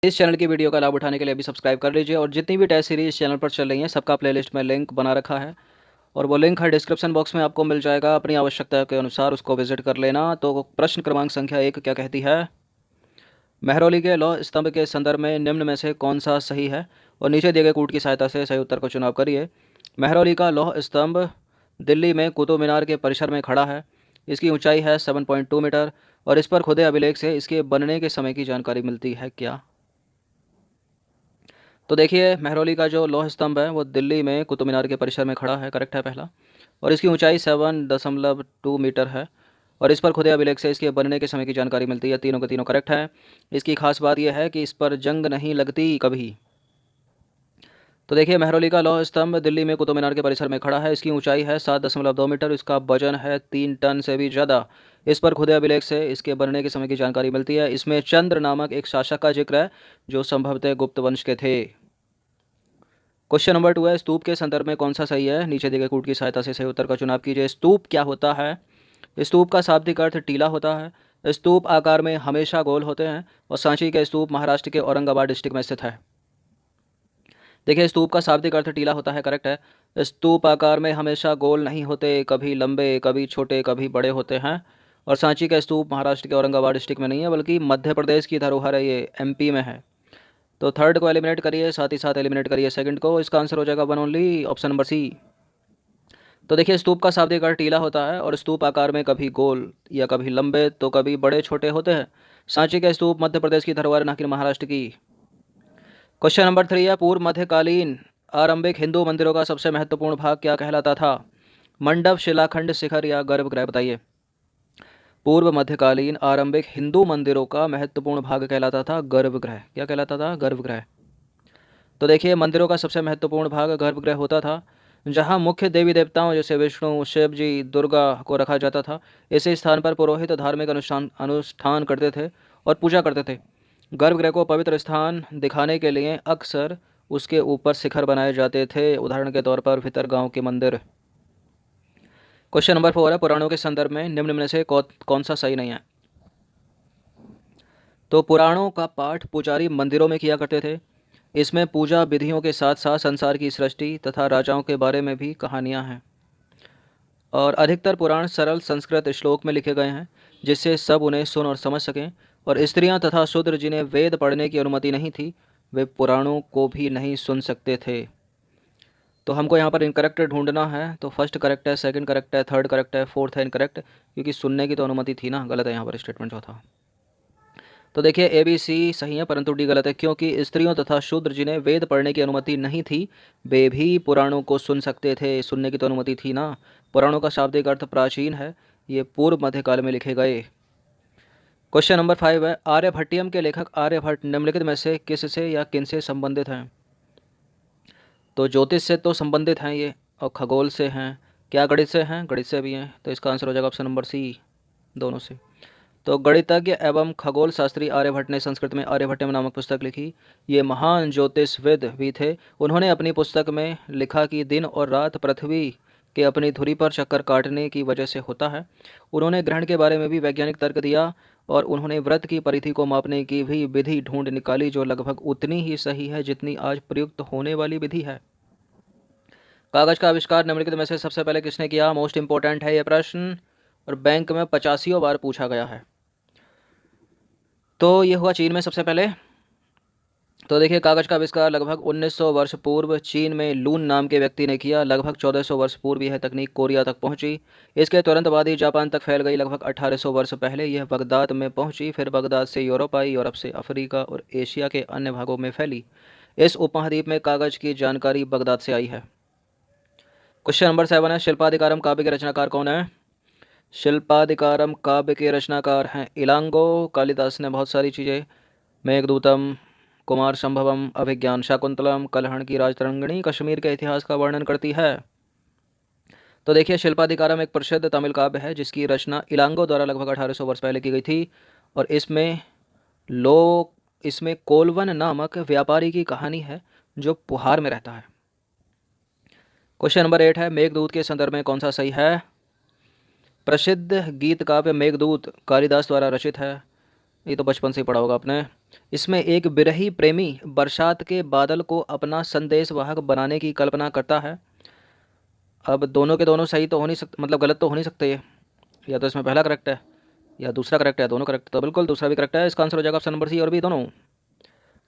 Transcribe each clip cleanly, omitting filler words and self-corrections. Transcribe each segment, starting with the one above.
इस चैनल की वीडियो का लाभ उठाने के लिए अभी सब्सक्राइब कर लीजिए और जितनी भी टेस्ट सीरीज चैनल पर चल रही हैं सबका प्लेलिस्ट में लिंक बना रखा है और वो लिंक है डिस्क्रिप्शन बॉक्स में आपको मिल जाएगा। अपनी आवश्यकता के अनुसार उसको विजिट कर लेना। तो प्रश्न क्रमांक संख्या 1 क्या कहती है? महरौली के लौह स्तंभ के संदर्भ में निम्न में से कौन सा सही है? और नीचे दिए गए कूट की सहायता से सही उत्तर को चुनाव करिए। महरौली का लौह स्तंभ दिल्ली में कुतुब मीनार के परिसर में खड़ा है। इसकी ऊंचाई है 7.2 मीटर और इस पर खुदे अभिलेख से इसके बनने के समय की जानकारी मिलती है क्या? तो देखिए, महरौली का जो लौह स्तंभ है वो दिल्ली में कुतुब मीनार के परिसर में खड़ा है, करेक्ट है पहला। और इसकी ऊंचाई 7.2 मीटर है और इस पर खुदे अभिलेख से इसके बनने के समय की जानकारी मिलती है। तीनों के तीनों करेक्ट है। इसकी खास बात यह है कि इस पर जंग नहीं लगती कभी। तो देखिए, महरौली का लौह स्तंभ दिल्ली में कुतुब मीनार के परिसर में खड़ा है। इसकी ऊंचाई है 7.2 मीटर। इसका वजन है 3 टन से भी ज़्यादा। इस पर खुदे अभिलेख से इसके बनने के समय की जानकारी मिलती है। इसमें चंद्र नामक एक शासक का जिक्र है जो संभवतः गुप्त वंश के थे। क्वेश्चन नंबर 2 है, स्तूप के संदर्भ में कौन सा सही है? नीचे दिए गए कूट की सहायता से सही उत्तर का चुनाव कीजिए। स्तूप क्या होता है? स्तूप का शाब्दिक अर्थ टीला होता है। स्तूप आकार में हमेशा गोल होते हैं और सांची के स्तूप महाराष्ट्र के औरंगाबाद डिस्ट्रिक्ट में स्थित है। देखिए, स्तूप का शाब्दिक अर्थ टीला होता है, करेक्ट है। स्तूप आकार में हमेशा गोल नहीं होते, कभी लंबे, कभी छोटे, कभी बड़े होते हैं। और सांची का स्तूप महाराष्ट्र के औरंगाबाद डिस्ट्रिक्ट में नहीं है बल्कि मध्य प्रदेश की धरोहर है, ये एमपी में है। तो थर्ड को एलिमिनेट करिए, साथ ही साथ एलिमिनेट करिए सेकंड को। इसका आंसर हो जाएगा one only, option number C. तो देखिए, स्तूप का शाब्दिक अर्थ टीला होता है और स्तूप आकार में कभी गोल या कभी लंबे तो कभी बड़े छोटे होते हैं। सांची का स्तूप मध्य प्रदेश की धरोहर न कि महाराष्ट्र की। क्वेश्चन नंबर 3 है, पूर्व मध्यकालीन आरंभिक हिंदू मंदिरों का सबसे महत्वपूर्ण भाग क्या कहलाता था? मंडप, शिलाखंड, शिखर या गर्भगृह? बताइए। पूर्व मध्यकालीन आरंभिक हिंदू मंदिरों का महत्वपूर्ण भाग कहलाता था गर्भगृह। क्या कहलाता था? गर्भगृह। तो देखिए, मंदिरों का सबसे महत्वपूर्ण भाग गर्भगृह होता था जहां मुख्य देवी देवताओं जैसे विष्णु, शिव जी, दुर्गा को रखा जाता था। इसी स्थान पर पुरोहित धार्मिक अनुष्ठान अनुष्ठान करते थे और पूजा करते थे। गर्भगृह को पवित्र स्थान दिखाने के लिए अक्सर उसके ऊपर शिखर बनाए जाते थे, उदाहरण के तौर पर भितरगांव के मंदिर। क्वेश्चन नंबर 4 है, पुराणों के संदर्भ में निम्न में से कौन सा सही नहीं है? तो पुराणों का पाठ पुजारी मंदिरों में किया करते थे। इसमें पूजा विधियों के साथ साथ संसार की सृष्टि तथा राजाओं के बारे में भी कहानियाँ हैं। और अधिकतर पुराण सरल संस्कृत श्लोक में लिखे गए हैं जिससे सब उन्हें सुन और समझ सकें। और स्त्रियां तथा शूद्र जिन्हें वेद पढ़ने की अनुमति नहीं थी वे पुराणों को भी नहीं सुन सकते थे। तो हमको यहाँ पर इनकरेक्ट ढूंढना है। तो फर्स्ट करेक्ट है, सेकंड करेक्ट है, थर्ड करेक्ट है, फोर्थ है इनकरेक्ट, क्योंकि सुनने की तो अनुमति थी ना। गलत है यहाँ पर स्टेटमेंट जो था। तो देखिए, ए बी सी सही है परंतु डी गलत है, क्योंकि स्त्रियों तथा शूद्र जिन्हें वेद पढ़ने की अनुमति नहीं थी वे भी पुराणों को सुन सकते थे। सुनने की तो अनुमति थी ना। पुराणों का शाब्दिक अर्थ प्राचीन है, ये पूर्व मध्यकाल में लिखे गए। क्वेश्चन नंबर 5 है, आर्यभट्टियम के लेखक आर्यभट्ट निम्नलिखित में से किससे या किनसे संबंधित हैं? तो ज्योतिष से तो संबंधित हैं ये, और खगोल से हैं। क्या गणित से हैं? गणित से भी हैं। तो इसका आंसर हो जाएगा ऑप्शन नंबर सी, दोनों से। तो गणितज्ञ एवं खगोल शास्त्री आर्यभट्ट ने संस्कृत में आर्यभट्टम नामक पुस्तक लिखी। ये महान ज्योतिषविद भी थे। उन्होंने अपनी पुस्तक में लिखा कि दिन और रात पृथ्वी के अपनी धुरी पर चक्कर काटने की वजह से होता है। उन्होंने ग्रहण के बारे में भी वैज्ञानिक तर्क दिया और उन्होंने व्रत की परिधि को मापने की भी विधि ढूंढ निकाली जो लगभग उतनी ही सही है जितनी आज प्रयुक्त होने वाली विधि है। कागज का आविष्कार निम्नलिखित में से सबसे पहले किसने किया? मोस्ट इंपॉर्टेंट है ये प्रश्न और बैंक में 85 बार पूछा गया है। तो ये हुआ चीन में सबसे पहले। तो देखिए, कागज का आविष्कार लगभग 1900 वर्ष पूर्व चीन में लून नाम के व्यक्ति ने किया। लगभग 1400 वर्ष पूर्व यह तकनीक कोरिया तक पहुंची। इसके तुरंत बाद ही जापान तक फैल गई। लगभग 1800 वर्ष पहले यह बगदाद में पहुंची, फिर बगदाद से यूरोप आई, यूरोप से अफ्रीका और एशिया के अन्य भागों में फैली। इस उपमहाद्वीप में कागज की जानकारी बगदाद से आई है। क्वेश्चन नंबर 7 है, शिल्पाधिकारम काव्य के रचनाकार कौन है? शिल्पाधिकारम काव्य के रचनाकार हैं इलांगो। कालिदास ने बहुत सारी चीज़ें, मेघदूतम, कुमार संभवम, अभिज्ञान शाकुंतलम, कलहण की राजतरंगिणी कश्मीर के इतिहास का वर्णन करती है। तो देखिए, शिल्पाधिकारम एक प्रसिद्ध तमिल काव्य है जिसकी रचना इलांगो द्वारा लगभग 1800 वर्ष पहले की गई थी। और इसमें कोलवन नामक व्यापारी की कहानी है जो पुहार में रहता है। क्वेश्चन नंबर 8 है, मेघदूत के संदर्भ में कौन सा सही है? प्रसिद्ध गीत काव्य मेघदूत कालिदास द्वारा रचित है। ये तो बचपन से ही पढ़ा होगा आपने। इसमें एक बिरही प्रेमी बरसात के बादल को अपना संदेशवाहक बनाने की कल्पना करता है। अब दोनों के दोनों सही तो हो नहीं सकते, मतलब गलत तो हो नहीं सकते ये। या तो इसमें पहला करेक्ट है या दूसरा करेक्ट है, दोनों करेक्ट, तो बिल्कुल दूसरा भी करेक्ट है। इसका आंसर हो जाएगा ऑप्शन नंबर सी और भी दोनों।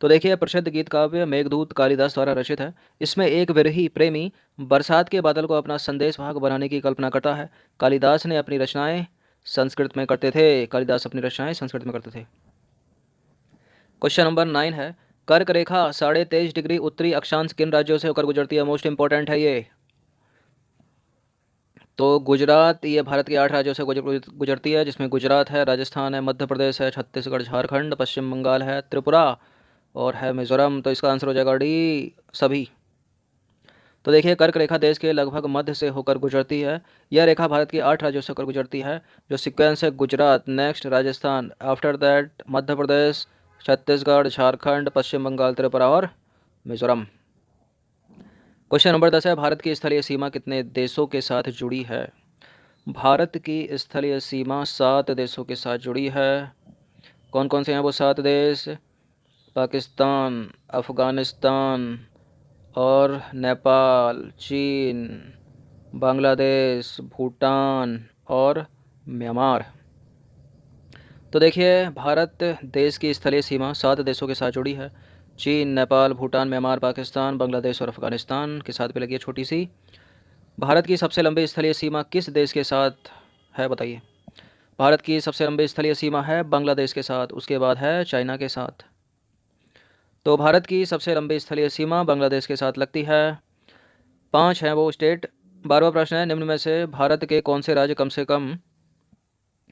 तो देखिए, प्रसिद्ध गीत काव्य मेघदूत कालिदास द्वारा रचित है। इसमें एक विरही प्रेमी बरसात के बादल को अपना संदेशवाहक बनाने की कल्पना करता है। कालिदास ने अपनी रचनाएं संस्कृत में करते थे, कालिदास अपनी रचनाएं संस्कृत में करते थे। क्वेश्चन नंबर 9 है, कर्क रेखा 23.5 डिग्री उत्तरी अक्षांश किन राज्यों से होकर गुजरती है? मोस्ट इंपॉर्टेंट है ये। तो गुजरात, ये भारत के 8 राज्यों से गुजरती है, जिसमें गुजरात है, राजस्थान है, मध्य प्रदेश है, छत्तीसगढ़, झारखंड, पश्चिम बंगाल है, त्रिपुरा और है मिजोरम। तो इसका आंसर हो जाएगा डी, सभी। तो देखिए, कर्क रेखा देश के लगभग मध्य से होकर गुजरती है। यह रेखा भारत के 8 राज्यों से होकर गुजरती है। जो सीक्वेंस है, Gujarat, next Rajasthan, after that Madhya Pradesh, Chhattisgarh, Jharkhand, Paschim Bangal, Tripura और मिजोरम। क्वेश्चन नंबर 10 है, भारत की स्थलीय सीमा कितने देशों के साथ जुड़ी है? भारत की स्थलीय सीमा 7 देशों के साथ जुड़ी है। कौन कौन से हैं वो 7 देश? पाकिस्तान, अफ़गानिस्तान और नेपाल, चीन, बांग्लादेश, भूटान और म्यांमार। तो देखिए, भारत देश की स्थलीय सीमा 7 देशों के साथ जुड़ी है। चीन, नेपाल, भूटान, म्यांमार, पाकिस्तान, बांग्लादेश और अफ़गानिस्तान के साथ भी लगी है छोटी सी। भारत की सबसे लंबी स्थलीय सीमा किस देश के साथ है, बताइए? भारत की सबसे लंबी स्थलीय सीमा है बांग्लादेश के साथ, उसके बाद है चाइना के साथ। तो भारत की सबसे लंबी स्थलीय सीमा बांग्लादेश के साथ लगती है। 5 हैं वो स्टेट। 12वां प्रश्न है, निम्न में से भारत के कौन से राज्य कम से कम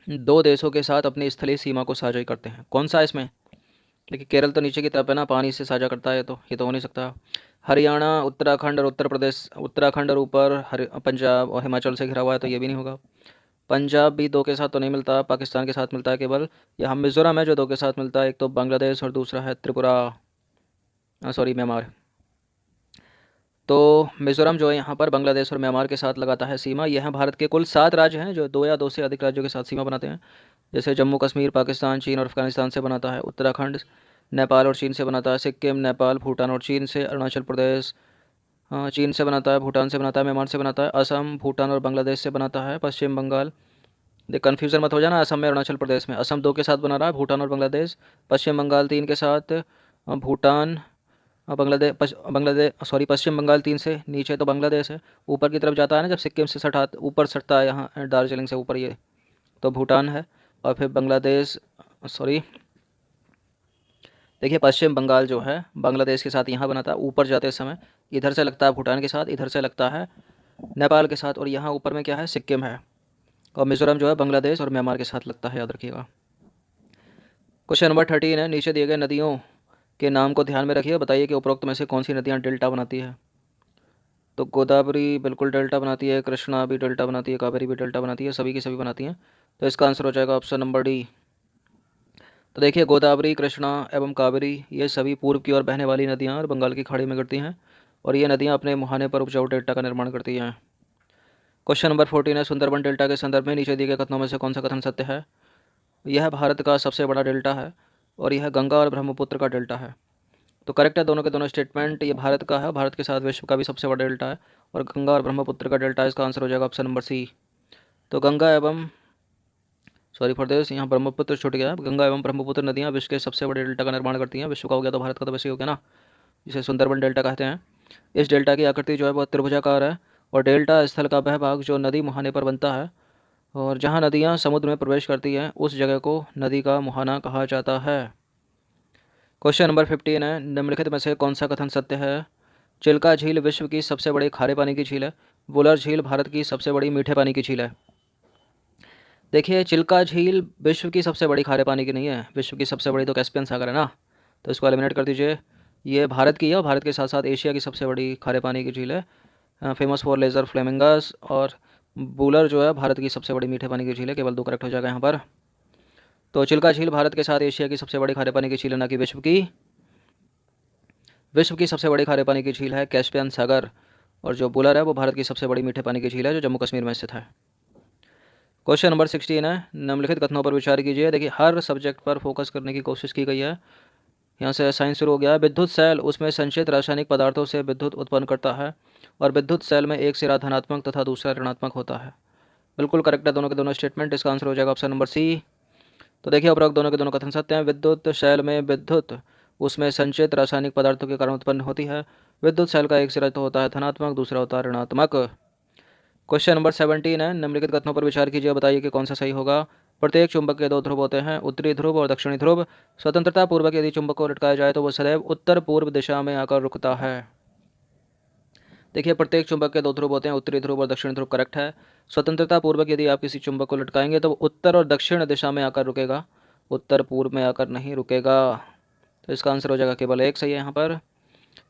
2 देशों के साथ अपनी स्थलीय सीमा को साझा करते हैं? कौन सा है इसमें? लेकिन केरल तो नीचे की तरफ है ना, पानी से साझा करता है, तो ये तो हो नहीं सकता। हरियाणा, उत्तराखंड और उत्तर प्रदेश, उत्तराखंड और ऊपर पंजाब और हिमाचल से घिरा हुआ है, तो ये भी नहीं होगा। पंजाब भी 2 के साथ तो नहीं मिलता, पाकिस्तान के साथ मिलता है केवल। यहाँ मिजोरम है जो 2 के साथ मिलता है, एक तो बांग्लादेश और दूसरा है त्रिपुरा, सॉरी म्यांमार। तो मिजोरम जो है यहाँ पर बांग्लादेश और म्यांमार के साथ लगाता है सीमा। यह भारत के कुल 7 राज्य हैं जो 2 या 2 से अधिक राज्यों के साथ सीमा बनाते हैं। जैसे जम्मू कश्मीर पाकिस्तान, चीन और अफगानिस्तान से बनाता है। उत्तराखंड नेपाल और चीन से बनाता है। सिक्किम नेपाल, भूटान और चीन से। अरुणाचल प्रदेश चीन से बनाता है, भूटान से बनाता है, म्यांमार से बनाता है। असम भूटान और बांग्लादेश से बनाता है। पश्चिम बंगाल, देख कन्फ्यूज़न मत हो जाना, असम में अरुणाचल प्रदेश में। असम 2 के साथ बना रहा है, भूटान और बांग्लादेश। पश्चिम बंगाल 3 के साथ, भूटान, बांग्लादेश सॉरी, पश्चिम बंगाल 3 से नीचे तो बांग्लादेश है। ऊपर की तरफ जाता है ना, जब सिक्किम से सटा ऊपर सटता है यहाँ दार्जिलिंग से ऊपर, ये तो भूटान है। और फिर बांग्लादेश, सॉरी, देखिए पश्चिम बंगाल जो है बांग्लादेश के साथ यहाँ बनाता है। ऊपर जाते समय इधर से लगता है भूटान के साथ, इधर से लगता है नेपाल के साथ, और यहाँ ऊपर में क्या है, सिक्किम है। और मिजोरम जो है बांग्लादेश और म्यांमार के साथ लगता है, याद रखिएगा। क्वेश्चन नंबर 13 है, नीचे दिए गए नदियों के नाम को ध्यान में रखिए, बताइए कि उपरोक्त में से कौन सी नदियाँ डेल्टा बनाती है? तो गोदावरी बिल्कुल डेल्टा बनाती है, कृष्णा भी डेल्टा बनाती है, कावेरी भी डेल्टा बनाती है, सभी की सभी बनाती हैं। तो इसका आंसर हो जाएगा ऑप्शन नंबर डी। तो देखिए, गोदावरी, कृष्णा एवं कावेरी ये सभी पूर्व की ओर बहने वाली नदियाँ और बंगाल की खाड़ी में गिरती हैं, और ये नदियाँ अपने मुहाने पर उपजाऊ डेल्टा का निर्माण करती हैं। क्वेश्चन नंबर 14 है, सुंदरबन डेल्टा के संदर्भ में नीचे दिए गए कथनों में से कौन सा कथन सत्य है? यह भारत का सबसे बड़ा डेल्टा है और यह गंगा और ब्रह्मपुत्र का डेल्टा है। तो करेक्ट है दोनों के दोनों स्टेटमेंट। ये भारत का है, भारत के साथ विश्व का भी सबसे बड़ा डेल्टा है, और गंगा और ब्रह्मपुत्र का डेल्टा है। इसका आंसर हो जाएगा ऑप्शन नंबर सी। तो गंगा एवं, सॉरी फॉर दिस, यहाँ ब्रह्मपुत्र छूट गया। गंगा एवं ब्रह्मपुत्र नदियाँ विश्व के सबसे बड़े डेल्टा का निर्माण करती हैं। विश्व का हो गया तो भारत का तो वैसे ही हो गया ना, जिसे सुंदरबन डेल्टा कहते हैं। इस डेल्टा की आकृति जो है बहुत त्रिभुजाकार है, और डेल्टा स्थल का वह भाग जो नदी मुहाने पर बनता है, और जहाँ नदियाँ समुद्र में प्रवेश करती हैं उस जगह को नदी का मुहाना कहा जाता है। क्वेश्चन नंबर 15 है, निम्नलिखित में से कौन सा कथन सत्य है? चिल्का झील विश्व की सबसे बड़ी खारे पानी की झील है। वुलर झील भारत की सबसे बड़ी मीठे पानी की झील है। देखिए, चिल्का झील विश्व की सबसे बड़ी खारे पानी की नहीं है, विश्व की सबसे बड़ी तो कैस्पियन सागर है ना, तो इसको एलिमिनेट कर दीजिए। ये भारत की है, और भारत के साथ साथ एशिया की सबसे बड़ी खारे पानी की झील है, फेमस फॉर लेजर फ्लेमिंगस। और वुलर जो है भारत की सबसे बड़ी मीठे पानी की झील है। केवल 2 करेक्ट हो जाएगा यहाँ पर। तो चिल्का झील भारत के साथ एशिया की सबसे बड़ी खारे पानी की झील है, ना कि विश्व की। विश्व की सबसे बड़ी खारे पानी की झील है कैस्पियन सागर, और जो बुलर है वो भारत की सबसे बड़ी मीठे पानी की झील है जो जम्मू कश्मीर में स्थित है। क्वेश्चन नंबर 16 है, निम्नलिखित कथनों पर विचार कीजिए। देखिए हर सब्जेक्ट पर फोकस करने की कोशिश की गई है। यहाँ से साइंस शुरू हो गया है। विद्युत सेल उसमें संचित रासायनिक पदार्थों से विद्युत उत्पन्न करता है और विद्युत सेल में एक सिरा धनात्मक तथा दूसरा ऋणात्मक होता है। बिल्कुल करेक्ट है दोनों के दोनों स्टेटमेंट। इसका आंसर हो जाएगा ऑप्शन नंबर सी। तो देखिए उपरोक्त दोनों के दोनों कथन सत्य हैं। विद्युत सेल में विद्युत उसमें संचित रासायनिक पदार्थों के कारण उत्पन्न होती है। विद्युत सेल का एक सिरा तो होता है धनात्मक, दूसरा होता है ऋणात्मक। क्वेश्चन नंबर 17 है, निम्नलिखित कथनों पर विचार कीजिए, बताइए कि कौन सा सही होगा। प्रत्येक चुंबक के दो ध्रुव होते हैं, उत्तरी ध्रुव और दक्षिणी ध्रुव। स्वतंत्रता पूर्वक यदि चुंबक को लटकाया जाए तो वह सदैव उत्तर पूर्व दिशा में आकर रुकता है। देखिए प्रत्येक चुंबक के दो ध्रुव होते हैं, उत्तरी ध्रुव और दक्षिणी ध्रुव करेक्ट है। स्वतंत्रता पूर्वक यदि आप किसी चुंबक को लटकाएंगे तो उत्तर और दक्षिण दिशा में आकर रुकेगा, उत्तर पूर्व में आकर नहीं रुकेगा। तो इसका आंसर हो जाएगा केवल एक सही है यहाँ पर।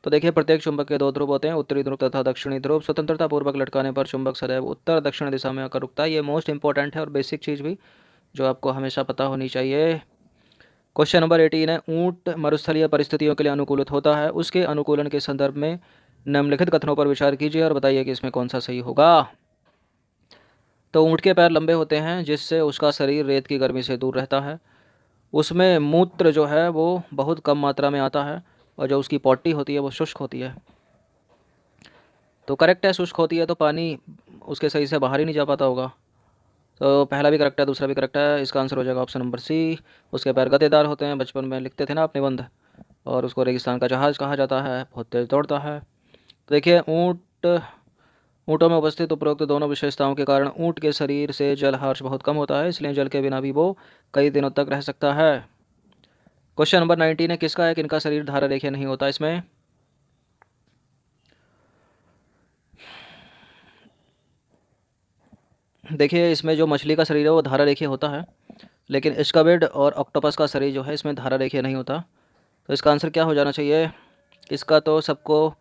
तो देखिए प्रत्येक चुंबक के दो ध्रुव होते हैं, उत्तरी ध्रुव तथा दक्षिणी ध्रुव। स्वतंत्रता पूर्वक लटकाने पर चुंबक सदैव उत्तर दक्षिण दिशा में आकर रुकता है। ये मोस्ट इंपॉर्टेंट है और बेसिक चीज़ भी जो आपको हमेशा पता होनी चाहिए। क्वेश्चन नंबर 18 है, ऊंट मरुस्थलीय परिस्थितियों के लिए अनुकूलित होता है, उसके अनुकूलन के संदर्भ में निम्नलिखित कथनों पर विचार कीजिए और बताइए कि इसमें कौन सा सही होगा। तो ऊंट के पैर लंबे होते हैं जिससे उसका शरीर रेत की गर्मी से दूर रहता है। उसमें मूत्र जो है वो बहुत कम मात्रा में आता है और जो उसकी पॉटी होती है वो शुष्क होती है। तो करेक्ट है, शुष्क होती है तो पानी उसके सही से बाहर ही नहीं जा पाता होगा। तो पहला भी करेक्ट है, दूसरा भी करेक्ट है। इसका आंसर हो जाएगा ऑप्शन नंबर सी। उसके पैर गद्देदार होते हैं, बचपन में लिखते थे ना आप निबंध। और उसको रेगिस्तान का जहाज कहा जाता है, बहुत तेज दौड़ता है। तो देखिए ऊँटों में उपस्थित उपरोक्त दोनों विशेषताओं के कारण ऊँट के शरीर से जलहर्ष बहुत कम होता है, इसलिए जल के बिना भी वो कई दिनों तक रह सकता है। क्वेश्चन नंबर 19 है, किसका है किनका शरीर धारा रेखीय नहीं होता। इसमें देखिए इसमें जो मछली का शरीर है वो धारा रेखीय होता है, लेकिन स्क्विड और ऑक्टोपस का शरीर जो है इसमें धारा रेखीय नहीं होता। तो इसका आंसर क्या हो जाना चाहिए। इसका तो सबको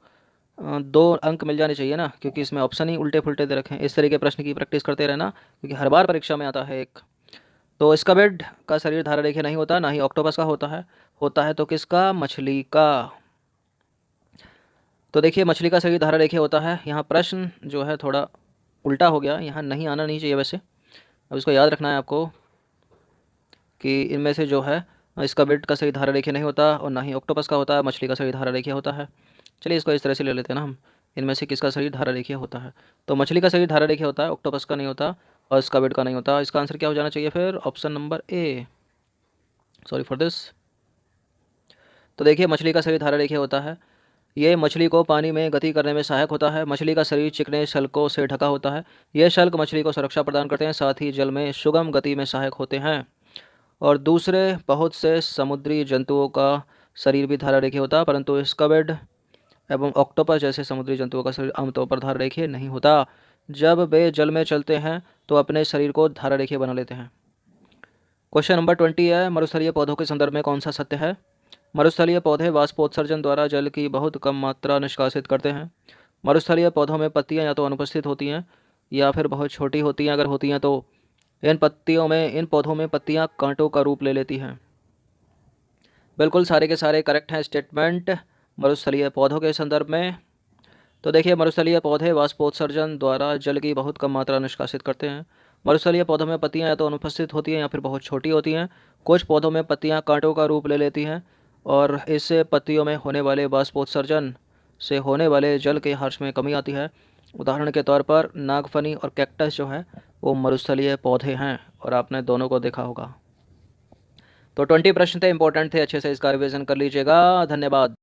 2 अंक मिल जाने चाहिए ना, क्योंकि इसमें ऑप्शन ही उल्टे फुल्टे दे रखे हैं। इस तरीके प्रश्न की प्रैक्टिस करते रहना, क्योंकि हर बार परीक्षा में आता है एक। तो स्क्विड का शरीर धारा रेखीय नहीं होता, ना ही ऑक्टोपस का होता है तो किसका, मछली का। तो देखिए मछली का शरीर धारा रेखीय होता है। यहाँ प्रश्न जो है थोड़ा उल्टा हो गया, यहाँ नहीं आना नहीं चाहिए वैसे। अब इसको याद रखना है आपको कि इनमें से जो है स्क्विड का शरीर धारा रेखीय नहीं होता और ना ही ऑक्टोपस का होता है, मछली का शरीर धारा रेखीय होता है। चलिए इसको इस तरह से ले लेते हैं ना हम, इनमें से किसका शरीर धारा रेखीय होता है। तो मछली का शरीर धारा रेखीय होता है, ऑक्टोपस का नहीं होता और स्क्विड का नहीं होता। इसका आंसर क्या हो जाना चाहिए फिर, option number A. Sorry for this. तो देखिए मछली का शरीर धारा रेखीय होता है। ये मछली को पानी में गति करने में सहायक होता है। मछली का शरीर चिकने शल्कों से ढका होता है। ये शल्क मछली को सुरक्षा प्रदान करते हैं, साथ ही जल में सुगम गति में सहायक होते हैं। और दूसरे बहुत से समुद्री जंतुओं का शरीर भी धारा रेखीय होता है, परंतु स्क्विड एवं ऑक्टोपस जैसे समुद्री जंतुओं का शरीर आमतौर पर धारा रेखीय नहीं होता। जब वे जल में चलते हैं तो अपने शरीर को धारा रेखीय बना लेते हैं। क्वेश्चन नंबर 20 है, मरुस्थलीय पौधों के संदर्भ में कौन सा सत्य है। मरुस्थलीय पौधे वाष्पोत्सर्जन द्वारा जल की बहुत कम मात्रा निष्कासित करते हैं। मरुस्थलीय पौधों में पत्तियां या तो अनुपस्थित होती हैं या फिर बहुत छोटी होती हैं। अगर होती हैं तो इन पौधों में पत्तियां कांटों का रूप ले लेती हैं। बिल्कुल सारे के सारे करेक्ट हैं स्टेटमेंट मरुस्थलीय पौधों के संदर्भ में। तो देखिए मरुस्थलीय पौधे वाष्पोत्सर्जन द्वारा जल की बहुत कम मात्रा निष्कासित करते हैं। मरुस्थलीय पौधों में पत्तियां या तो अनुपस्थित होती हैं या फिर बहुत छोटी होती हैं। कुछ पौधों में पत्तियां कांटों का रूप ले लेती हैं और इससे पत्तियों में होने वाले वाष्पोत्सर्जन से होने वाले जल के हर्ष में कमी आती है। उदाहरण के तौर पर नागफनी और कैक्टस जो है वो मरुस्थलीय पौधे हैं और आपने दोनों को देखा होगा। तो 20 प्रश्न थे, इंपॉर्टेंट थे, अच्छे से इसका रिविजन कर लीजिएगा। धन्यवाद।